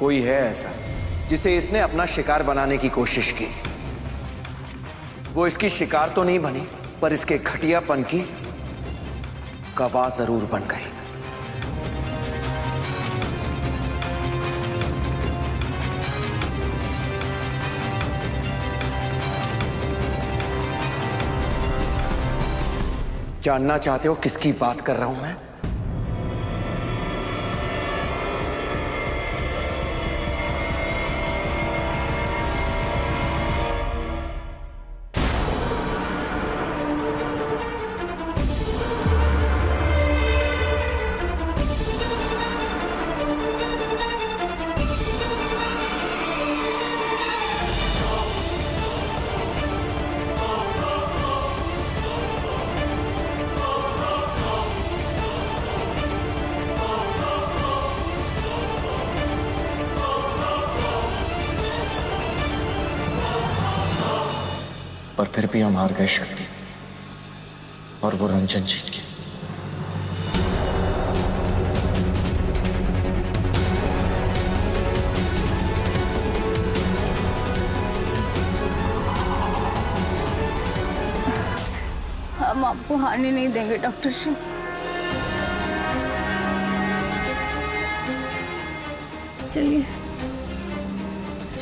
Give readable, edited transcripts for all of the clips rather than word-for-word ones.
कोई है ऐसा जिसे इसने अपना शिकार बनाने की कोशिश की। वो इसकी शिकार तो नहीं बनी, पर इसके घटियापन की गवाह जरूर बन गई। जानना चाहते हो किसकी बात कर रहा हूं मैं? पर फिर भी हम हार गए शक्ति, और वो रंजन जीत गई। हम आपको हारने नहीं देंगे डॉक्टर शिव। चलिए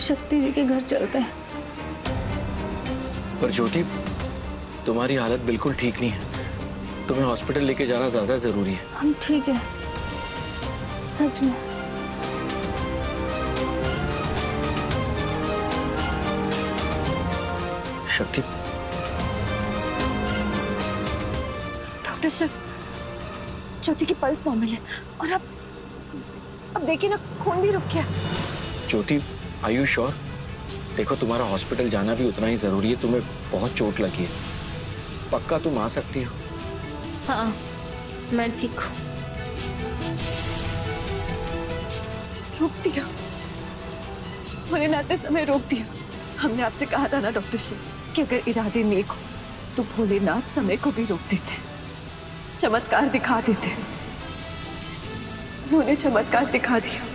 शक्ति जी के घर चलते हैं। पर ज्योति, तुम्हारी हालत बिल्कुल ठीक नहीं है, तुम्हें हॉस्पिटल लेके जाना ज्यादा जरूरी है। हम ठीक है, सच में। शक्ति, डॉक्टर शिव, ज्योति की पल्स नॉर्मल है और अब देखिए ना, खून भी रुक गया। ज्योति, आर यू श्योर? देखो, तुम्हारा हॉस्पिटल जाना भी उतना ही जरूरी है, तुम्हें बहुत चोट लगी है। पक्का तुम आ सकती हो? हाँ, मैं ठीक हूँ। रोक दिया, मरने आते समय रोक दिया। हमने आपसे कहा था ना डॉक्टर शिव कि अगर इरादे नेक हो तो भोलेनाथ समय को भी रोक देते, चमत्कार दिखा देते। उन्होंने चमत्कार दिखा दिया।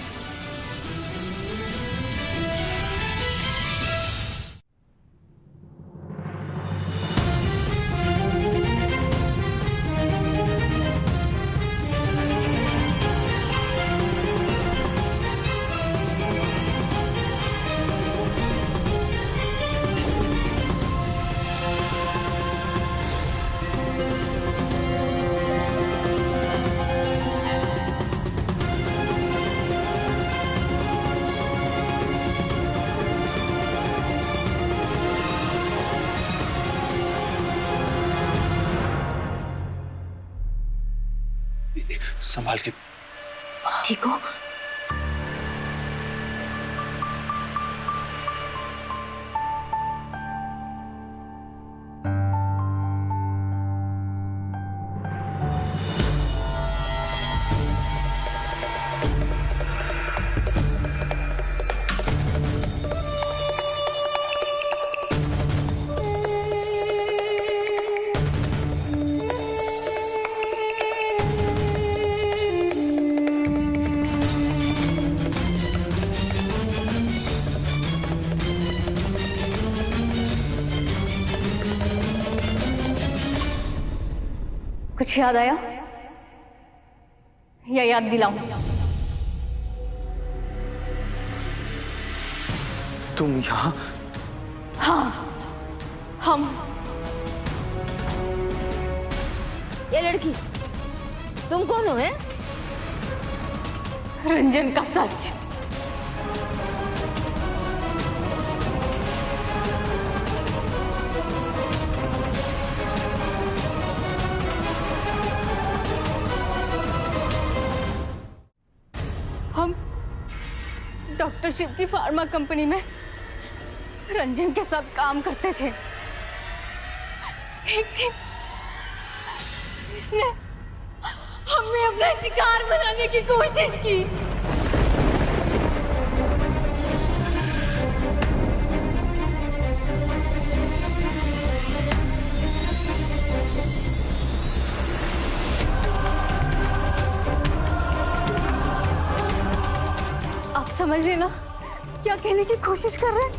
संभाल के। ठीक हो? कुछ याद आया या याद दिलाऊं? तुम यहाँ? हाँ, हम। ये लड़की, तुम कौन हो? रंजन का सच। हम डॉक्टर शिव की फार्मा कंपनी में रंजन के साथ काम करते थे। एक दिन इसने हमें अपना शिकार बनाने की कोशिश की। समझ रहे ना क्या कहने की कोशिश कर रहे हैं?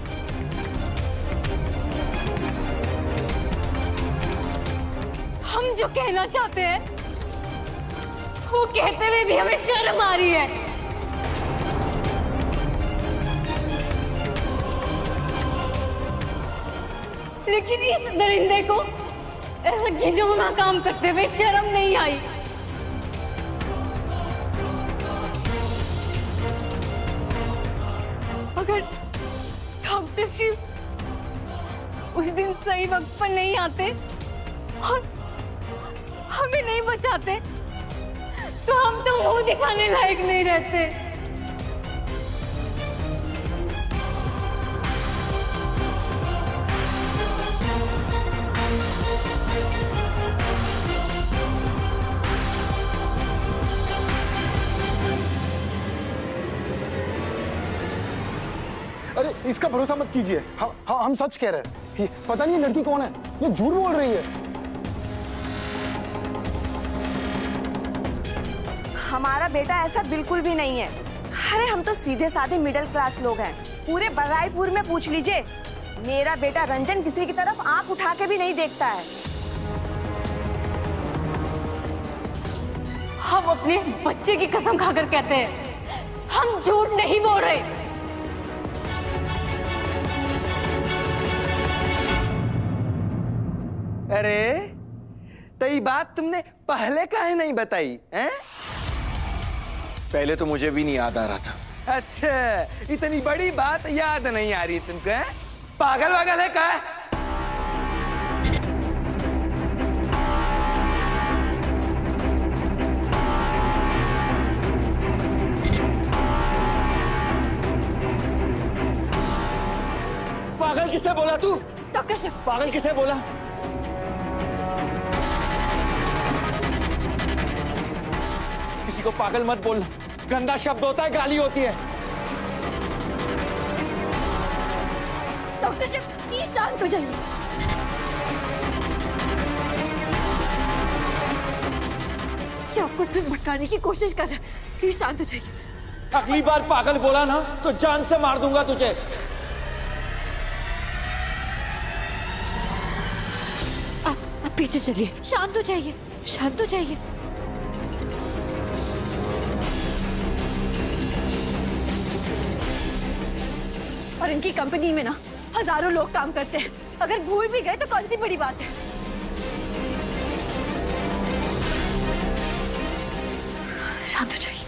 हम जो कहना चाहते हैं वो कहते हुए भी हमें शर्म आ रही है। लेकिन इस दरिंदे को ऐसा घिनौना काम करते हुए शर्म नहीं आई। अगर डॉक्टर शिव उस दिन सही वक्त पर नहीं आते और हमें नहीं बचाते तो हम तो मुंह दिखाने लायक नहीं रहते। अरे इसका भरोसा मत कीजिए। हम सच कह रहे हैं। ये पता नहीं लड़की कौन है, ये झूठ बोल रही है। हमारा बेटा ऐसा बिल्कुल भी नहीं है। अरे हम तो सीधे साधे मिडिल क्लास लोग हैं। पूरे बराईपुर में पूछ लीजिए, मेरा बेटा रंजन किसी की तरफ आंख उठा के भी नहीं देखता है। हम अपने बच्चे की कसम खाकर कहते हैं, हम झूठ नहीं बोल रहे। अरे तो ये बात तुमने पहले काहे नहीं बताई हैं? पहले तो मुझे भी नहीं याद आ रहा था। अच्छा, इतनी बड़ी बात याद नहीं आ रही तुमको हैं? पागल वागल है क्या? पागल किसे बोला तू? डॉक्टर शिव, पागल किसे बोला? किसी को पागल मत बोलना, गंदा शब्द होता है, गाली होती है। डॉक्टर शिव, प्लीज शांत हो जाइए। ये आपको सिर्फ भटकाने की कोशिश कर रहा है। प्लीज शांत हो जाइए। अगली बार पागल बोला ना तो जान से मार दूंगा तुझे। आप पीछे चलिए। शांत हो जाइए, शांत हो जाइए। और इनकी कंपनी में ना हजारों लोग काम करते हैं। अगर भूल भी गए तो कौन सी बड़ी बात है। शांत हो जाइए।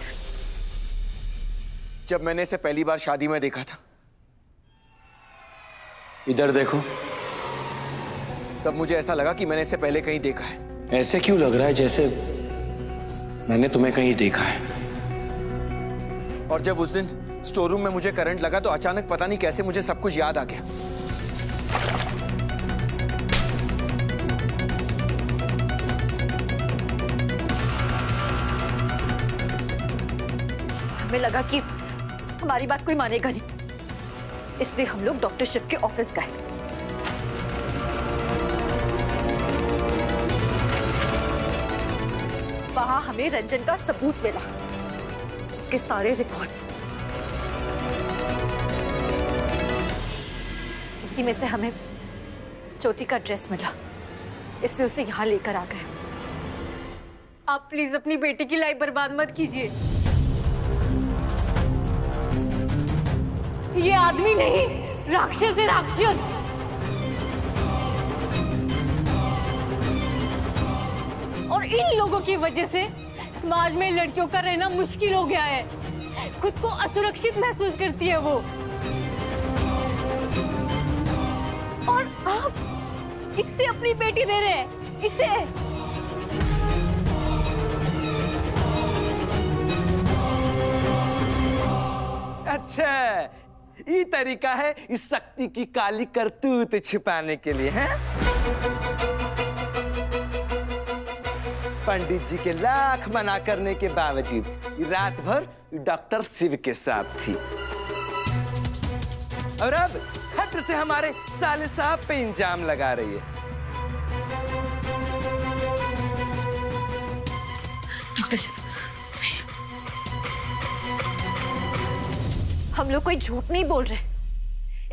जब मैंने इसे पहली बार शादी में देखा था, इधर देखो, तब मुझे ऐसा लगा कि मैंने इसे पहले कहीं देखा है। ऐसे क्यों लग रहा है जैसे मैंने तुम्हें कहीं देखा है। और जब उस दिन स्टोर रूम में मुझे करंट लगा तो अचानक पता नहीं कैसे मुझे सब कुछ याद आ गया। हमें लगा कि हमारी बात कोई मानेगा नहीं, इसलिए हम लोग डॉक्टर शिव के ऑफिस गए। वहां हमें रंजन का सबूत मिला, इसके सारे रिकॉर्ड्स। इसी में से हमें ज्योति का ड्रेस मिला, इसलिए उसे यहां लेकर आ गए। आप प्लीज अपनी बेटी की लाइफ बर्बाद मत कीजिए। ये आदमी नहीं, राक्षस है, राक्षस। और इन लोगों की वजह से समाज में लड़कियों का रहना मुश्किल हो गया है। खुद को असुरक्षित महसूस करती है वो। और आप इससे अपनी बेटी दे रहे हैं, इसे। अच्छा, ये तरीका है इस शक्ति की काली करतूत छिपाने के लिए, हैं? पंडित जी के लाख मना करने के बावजूद रात भर डॉक्टर शिव के साथ थी। और अब खट से हमारे साले साहब पे इंजाम लगा रही है। डॉक्टर शिव, हम लोग कोई झूठ नहीं बोल रहे,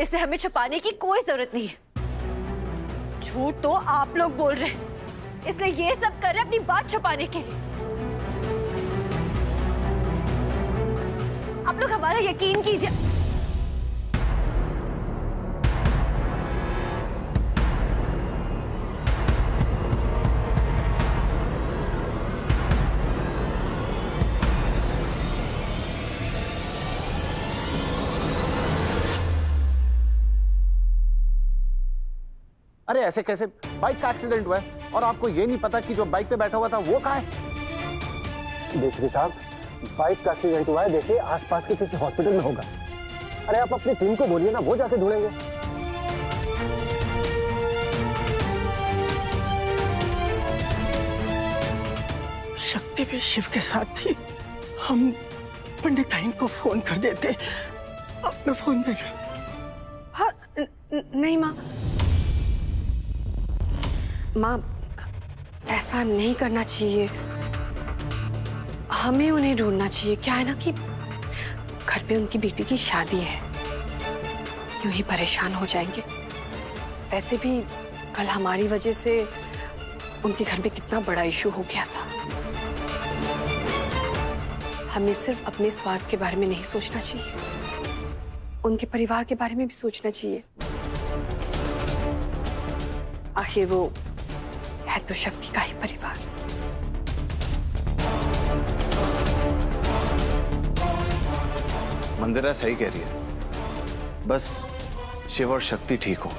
इसे हमें छुपाने की कोई जरूरत नहीं है। झूठ तो आप लोग बोल रहे हैं, इसलिए ये सब कर रहे हैं अपनी बात छुपाने के लिए। आप लोग हमारा यकीन कीजिए। अरे ऐसे कैसे? बाइक का एक्सीडेंट हुआ है और आपको ये नहीं पता कि जो बाइक पे बैठा हुआ था वो कहाँ है? डीसीपी साहब, बाइक का एक्सीडेंट हुआ है, देखिए आसपास के किसी हॉस्पिटल में होगा। अरे आप अपनी टीम को बोलिए ना, वो जाके ढूंढेंगे। शक्ति भी शिव के साथ थी। हम पंडित ताइन को फोन कर देते। अपना फोन देगा। हाँ, नहीं माँ, माँ ऐसा नहीं करना चाहिए। हमें उन्हें ढूंढना चाहिए। क्या है ना कि घर पे उनकी बेटी की शादी है, यूं ही परेशान हो जाएंगे। वैसे भी कल हमारी वजह से उनके घर में कितना बड़ा इशू हो गया था। हमें सिर्फ अपने स्वार्थ के बारे में नहीं सोचना चाहिए, उनके परिवार के बारे में भी सोचना चाहिए। आखिर वो है तो शक्ति का ही परिवार। मंदिरा सही कह रही है, बस शिव और शक्ति ठीक हो।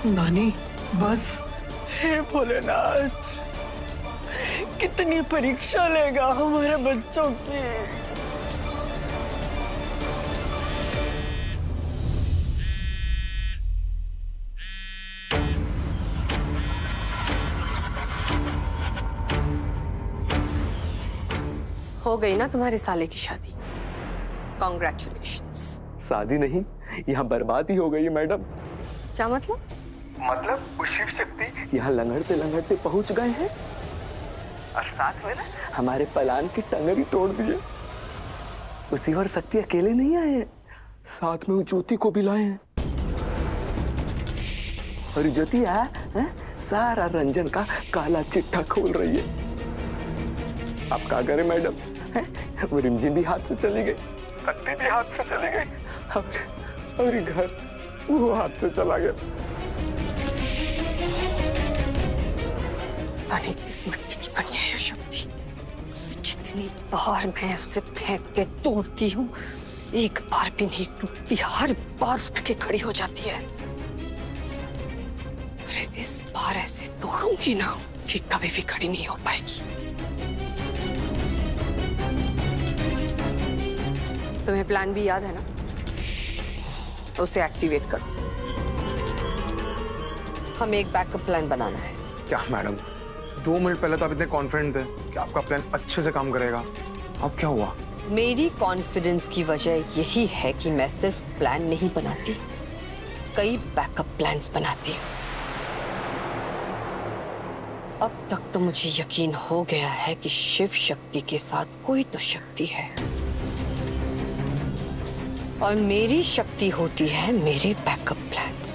नानी बस। हे भोलेनाथ, कितनी परीक्षा लेगा हमारे बच्चों की। हो गई ना तुम्हारे साले की शादी? कॉन्ग्रेचुलेशंस। शादी नहीं, यहाँ बर्बादी हो गई मैडम। क्या मतलब? मतलब वो शिव शक्ति यहाँ लंगड़ते पहुंच गए हैं और साथ में ना हमारे पलान की टंगरी तोड़ दिए। उसी और शक्ति अकेले नहीं आए हैं, साथ में वो ज्योति को भी लाए हैं। और ज्योति है सारा रंजन का काला चिट्ठा खोल रही है। आप क्या करें मैडम? वो रिमझिम भी हाथ से चली गई, शक्ति भी हाथ से चली गई, और घर वो हाथ से चला गया। पता नहीं किस मिट्टी की बनी है ये शक्ति। जितनी बार मैं उसे फेंक के तोड़ती हूँ, एक बार भी नहीं टूटती, हर बार उठ के खड़ी हो जाती है। अरे इस बार ऐसे तोड़ूंगी ना कि कभी भी खड़ी नहीं हो पाएगी। तुम्हें प्लान भी याद है ना? उसे एक्टिवेट करो। हमें एक बैकअप प्लान बनाना है। क्या मैडम, 2 मिनट पहले तो आप इतने कॉन्फिडेंट थे कि आपका प्लान अच्छे से काम करेगा। अब क्या हुआ? मेरी कॉन्फिडेंस की वजह यही है कि मैं सिर्फ प्लान नहीं बनाती, कई बैकअप प्लान्स बनाती हूँ। अब तक तो मुझे यकीन हो गया है कि शिव शक्ति के साथ कोई तो शक्ति है, और मेरी शक्ति होती है मेरे बैकअप प्लान्स।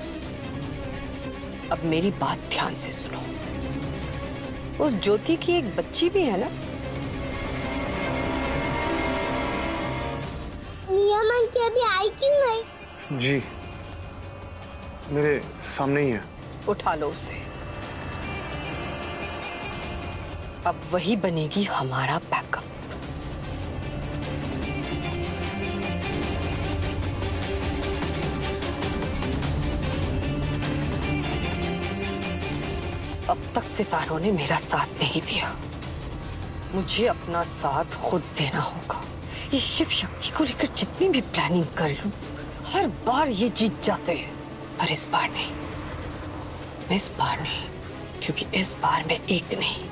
अब मेरी बात ध्यान से सुनो। उस ज्योति की एक बच्ची भी है ना? नियमन की अभी आई क्यों नहीं? जी मेरे सामने ही है। उठा लो उसे। अब वही बनेगी हमारा बैकअप। अब तक सितारों ने मेरा साथ नहीं दिया, मुझे अपना साथ खुद देना होगा। ये शिव शक्ति को लेकर जितनी भी प्लानिंग कर लूं, हर बार ये जीत जाते हैं, पर इस बार नहीं। इस बार नहीं, क्योंकि इस बार मैं एक नहीं,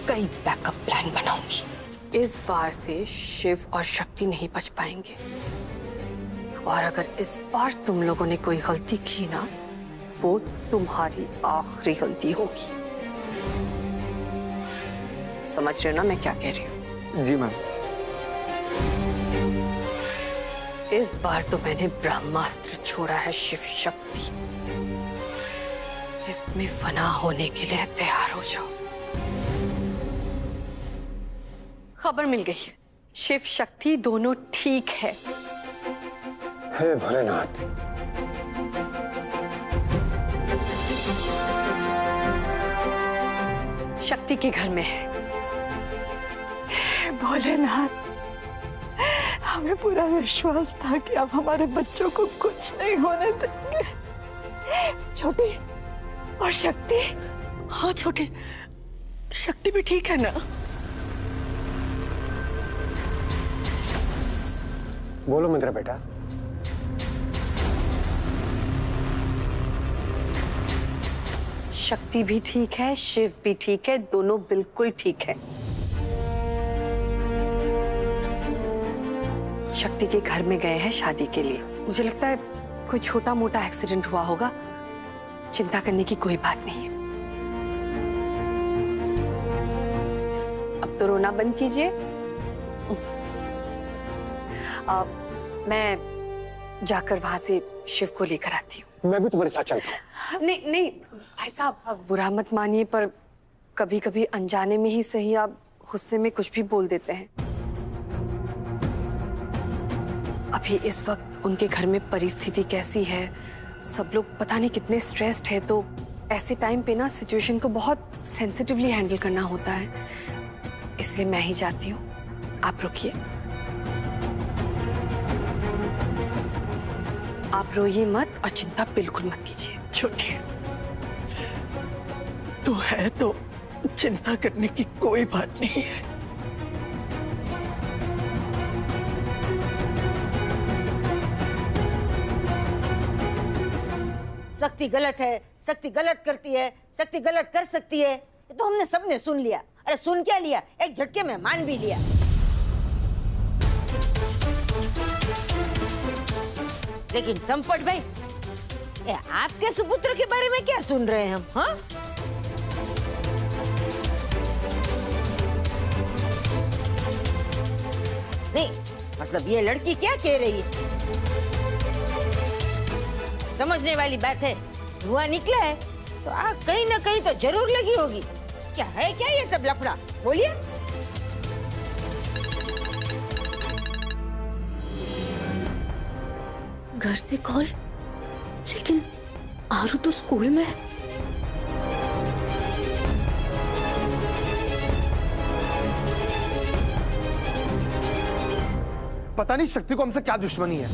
कई बैकअप प्लान बनाऊंगी। इस बार से शिव और शक्ति नहीं बच पाएंगे, और अगर इस बार तुम लोगों ने कोई गलती की ना, वो तुम्हारी आखिरी गलती होगी। समझ रहे हो ना मैं क्या कह रही हूँ? जी मैम। इस बार तो मैंने ब्रह्मास्त्र छोड़ा है शिव शक्ति। इसमें फना होने के लिए तैयार हो जाओ। खबर मिल गई, शिव शक्ति दोनों ठीक है। हे भोलेनाथ। शक्ति के घर में है। भोलेनाथ, हमें पूरा विश्वास था कि आप हमारे बच्चों को कुछ नहीं होने देंगे। छोटी और शक्ति? हाँ छोटी, शक्ति भी ठीक है ना? बोलो मित्र बेटा। शक्ति भी ठीक है, शिव भी ठीक है, दोनों बिल्कुल ठीक है। शक्ति के घर में गए हैं शादी के लिए। मुझे लगता है कोई छोटा मोटा एक्सीडेंट हुआ होगा, चिंता करने की कोई बात नहीं है। अब तो रोना बंद कीजिए। मैं जाकर वहां से शिव को लेकर आती हूँ। मैं भी तुम्हारे साथ चलता हूँ। नहीं नहीं भाई साहब, आप बुरा मत मानिए, पर कभी कभी अनजाने में ही सही आप गुस्से में कुछ भी बोल देते हैं। अभी इस वक्त उनके घर में परिस्थिति कैसी है, सब लोग पता नहीं कितने स्ट्रेस्ड है, तो ऐसे टाइम पे ना सिचुएशन को बहुत सेंसिटिवली हैंडल करना होता है। इसलिए मैं ही जाती हूँ, आप रुकिए। आप रोइए मत और चिंता बिल्कुल मत कीजिए। छोटी, तू है तो चिंता करने की कोई बात नहीं है। शक्ति गलत है, शक्ति गलत करती है, शक्ति गलत कर सकती है, ये तो हमने सबने सुन लिया। अरे सुन क्या लिया, एक झटके में मान भी लिया। लेकिन संपट भाई, ये आपके सुपुत्र के बारे में क्या सुन रहे हैं हम? हाँ? नहीं मतलब ये लड़की क्या कह रही है? समझने वाली बात है, धुआं निकला है तो आग कहीं ना कहीं तो जरूर लगी होगी। क्या है क्या ये सब लफड़ा? बोलिए। घर से कॉल, लेकिन आरू तो स्कूल में है। पता नहीं शक्ति को हमसे क्या दुश्मनी है।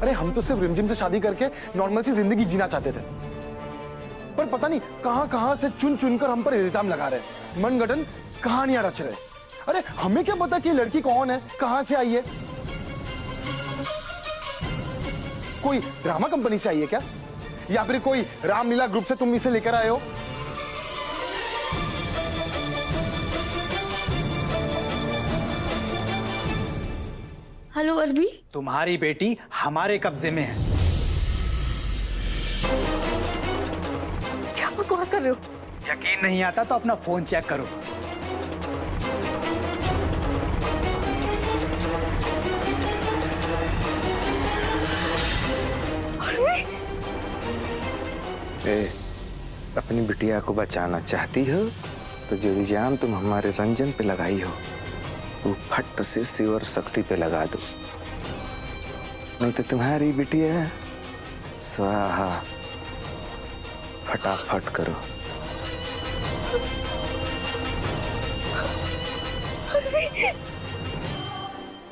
अरे हम तो सिर्फ रिमझिम से शादी करके नॉर्मल सी जिंदगी जीना चाहते थे, पर पता नहीं कहां से चुन चुनकर हम पर इल्जाम लगा रहे, मनगढ़ंत कहानियां रच रहे। अरे हमें क्या पता कि ये लड़की कौन है, कहां से आई है? कोई ड्रामा कंपनी से आई है क्या, या फिर कोई रामलीला ग्रुप से तुम इसे लेकर आए हो? हेलो अरबी, तुम्हारी बेटी हमारे कब्जे में है। क्या बकवास कर रहे हो? यकीन नहीं आता तो अपना फोन चेक करो। अपनी बिटिया को बचाना चाहती हो तो जो इल्जाम तुम हमारे रंजन पे लगाई हो वो फट से शिव और शक्ति पे लगा दो, नहीं तो तुम्हारी बिटिया स्वाहा। फटाफट करो।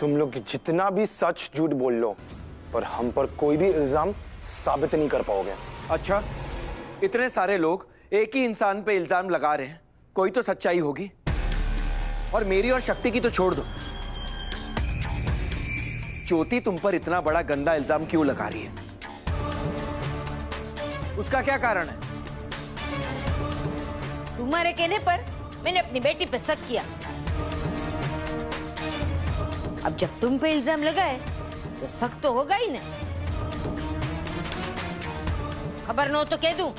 तुम लोग जितना भी सच झूठ बोल लो, पर हम पर कोई भी इल्जाम साबित नहीं कर पाओगे। अच्छा, इतने सारे लोग एक ही इंसान पे इल्जाम लगा रहे हैं, कोई तो सच्चाई होगी। और मेरी और शक्ति की तो छोड़ दो, ज्योति तुम पर इतना बड़ा गंदा इल्जाम क्यों लगा रही है? उसका क्या कारण है? तुम्हारे कहने पर मैंने अपनी बेटी पे शक किया। अब जब तुम पे इल्जाम लगाए तो शक तो होगा ही ना। खबर न हो तो कह दूं,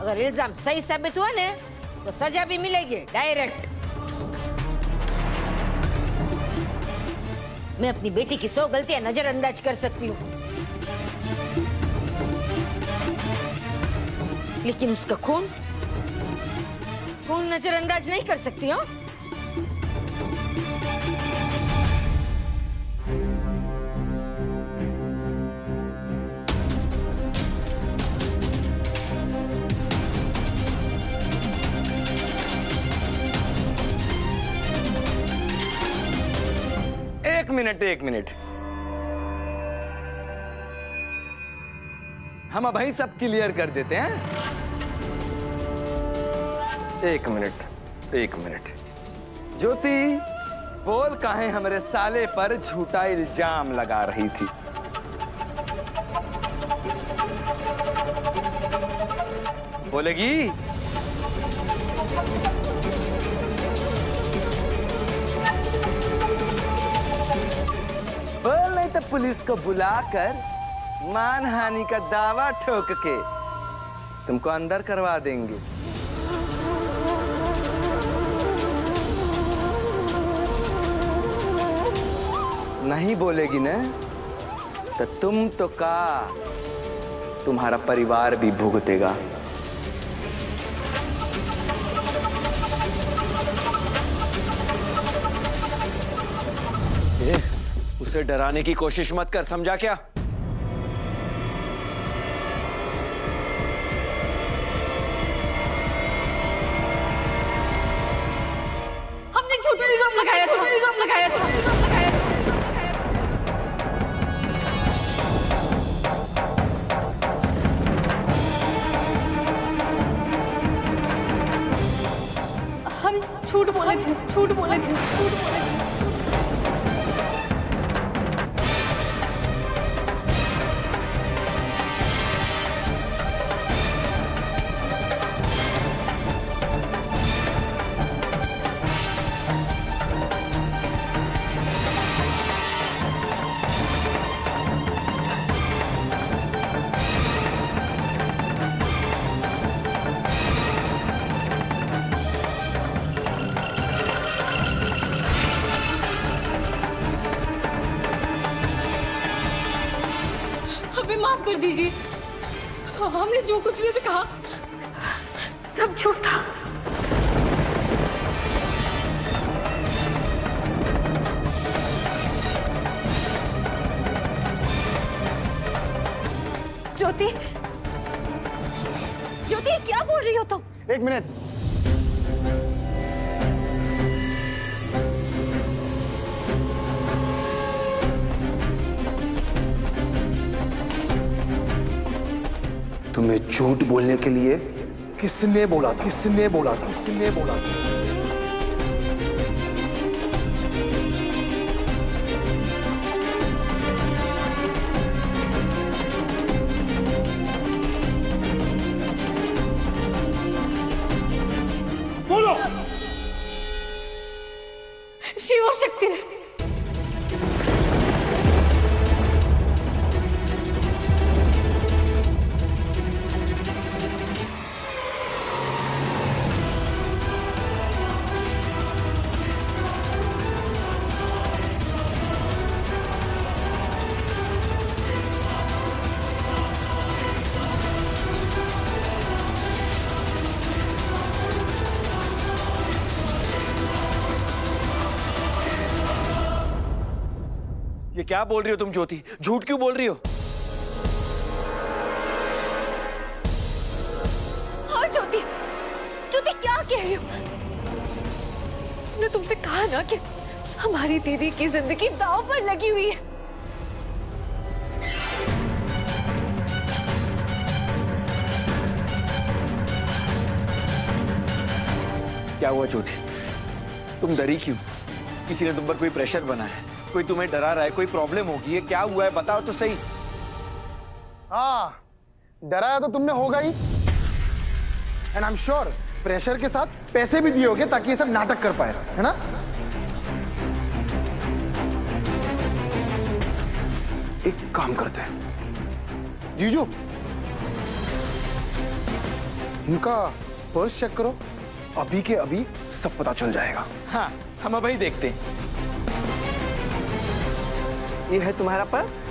अगर इल्जाम सही साबित हुआ ना तो सजा भी मिलेगी डायरेक्ट। मैं अपनी बेटी की 100 गलतियां नजरअंदाज कर सकती हूँ, लेकिन उसका खून नजरअंदाज नहीं कर सकती हूँ। एक मिनट, हम अब ही सब क्लियर कर देते हैं। एक मिनट ज्योति, बोल काहे हमारे साले पर झूठा इल्जाम लगा रही थी? बोलेगी? बोल, नहीं तो पुलिस को बुलाकर मानहानि का दावा ठोक के तुमको अंदर करवा देंगे। नहीं बोलेगी ना तो तुम तो का तुम्हारा परिवार भी भुगतेगा। उसे डराने की कोशिश मत कर, समझा क्या? हमने झूठा इल्जाम लगाया था। हम झूठ बोले थे। हमें माफ कर दीजिए, हमने जो कुछ भी कहा सब झूठ था। ज्योति, क्या बोल रही हो तुम? एक मिनट, तुम्हें झूठ बोलने के लिए किसने बोला था? बोलो। शिव और शक्ति ने। ये क्या बोल रही हो तुम ज्योति? झूठ क्यों बोल रही हो? हाँ ज्योति, क्या कह रही हो? मैंने तुमसे कहा ना कि हमारी दीदी की जिंदगी दांव पर लगी हुई है। क्या हुआ ज्योति? तुम डरी क्यों? किसी ने तुम पर कोई प्रेशर बना है? कोई तुम्हें डरा रहा है? कोई प्रॉब्लम होगी? क्या हुआ है बताओ तो सही। हाँ, डराया तो तुमने होगा ही, and I am sure pressure के साथ पैसे भी दिए होगे ताकि ये सब नाटक कर पाए, है ना? एक काम करते हैं, जीजू इनका पर्स चेक करो, अभी के अभी सब पता चल जाएगा। हाँ, हम अभी देखते हैं। ये है तुम्हारा पर्स।